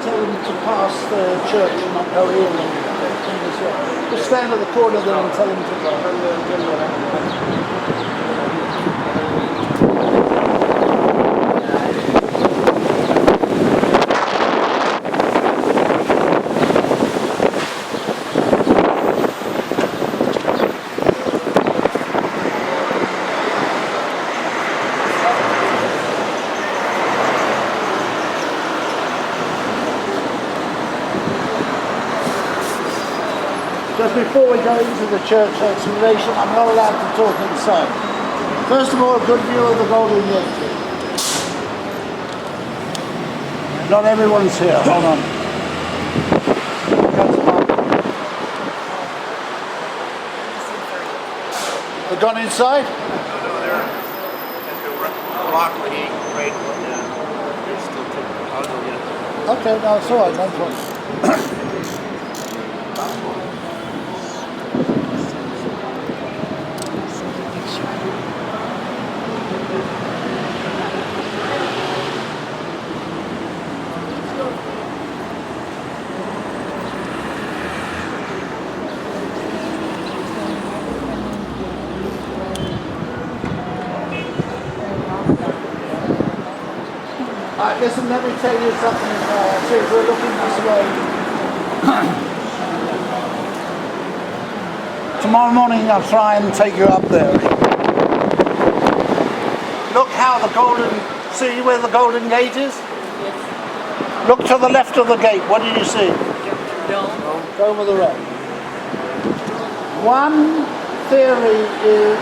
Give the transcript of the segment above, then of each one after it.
tell them to pass the church and not go in. Just stand at the corner there and tell them to go. Just before we go into the church explanation, I'm not allowed to talk inside. First of all, a good view of the Golden Gate. Not everyone's here, hold on. They've gone inside? No, they're at the rock being right now. They're still taking I'll go get them. Okay, no, it's all right, no problem. Alright, listen, let me tell you something. See, we're looking this way. Tomorrow morning I'll try and take you up there. Look how the see where the Golden Gate is? Yes. Look to the left of the gate. What do you see? No. Go over the road. One theory is,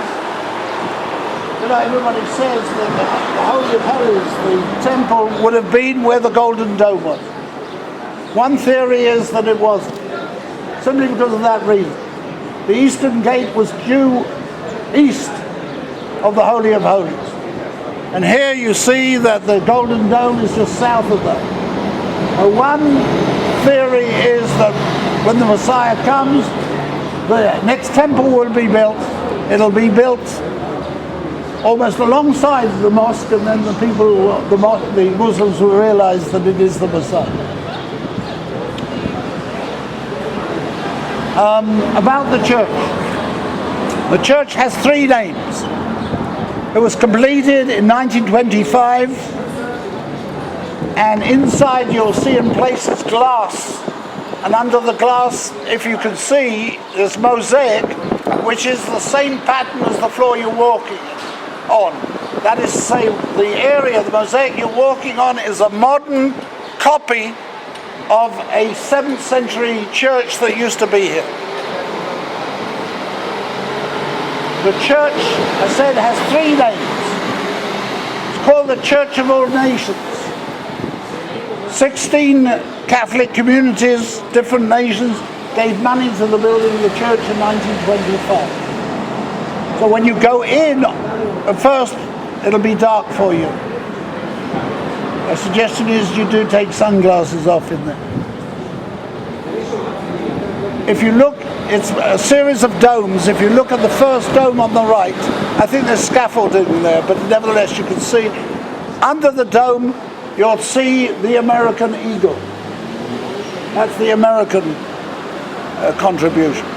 everybody says that the Holy of Holies, the temple, would have been where the Golden Dome was. One theory is that it wasn't, simply because of that reason. The Eastern Gate was due east of the Holy of Holies. And here you see that the Golden Dome is just south of that. One theory is that when the Messiah comes, the next temple will be built. It'll be built almost alongside the mosque, and then the Muslims will realize that it is the Messiah. About the church. The church has three names. It was completed in 1925, and inside you'll see in places glass, and under the glass, if you can see, there's mosaic, which is the same pattern as the floor you're walking on. That is to say, the area, the mosaic you're walking on is a modern copy of a 7th century church that used to be here. The church, I said, has three names. It's called the Church of All Nations. 16 Catholic communities, different nations, gave money to the building of the church in 1925. So when you go in, at first it'll be dark for you. A suggestion is you do take sunglasses off in there. If you look, it's a series of domes. If you look at the first dome on the right, I think there's scaffolding there, but nevertheless you can see under the dome you'll see the American eagle. That's the American contribution.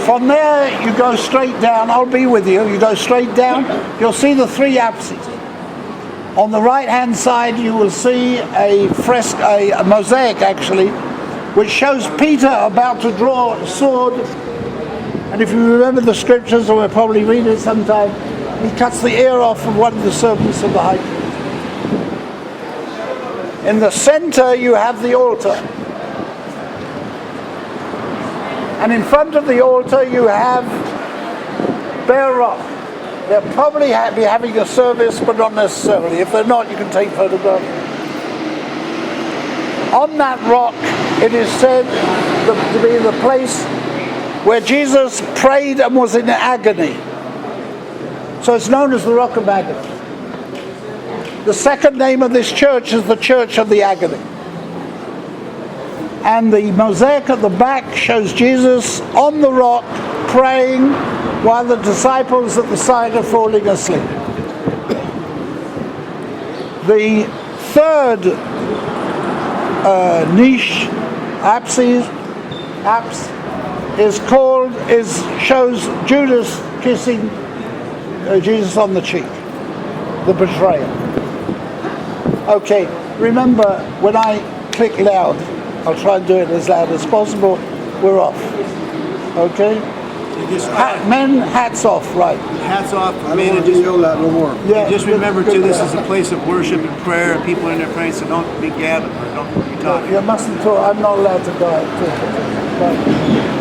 From there you go straight down. I'll be with you. You go straight down, you'll see the three apses. On the right hand side you will see a mosaic actually, which shows Peter about to draw a sword, and if you remember the scriptures, or we'll probably read it sometime, he cuts the ear off of one of the servants of the high priest. In the center you have the altar, and in front of the altar you have bare rock. They'll probably be having a service, but not necessarily. If they're not, you can take photographs. On that rock, it is said to be the place where Jesus prayed and was in agony. So it's known as the Rock of Agony. The second name of this church is the Church of the Agony. And the mosaic at the back shows Jesus on the rock praying while the disciples at the side are falling asleep. The third niche, apse shows Judas kissing Jesus on the cheek, the betrayer. Okay, remember when I click loud, I'll try and do it as loud as possible. We're off. Okay? Men, hats off, right. Hats off. I don't want to yell that no more. Yeah, Just remember too, this is a place of worship and prayer, and people in there praying, so don't be gabbing or don't be talking. You mustn't talk. I'm not allowed to go out talking. Right.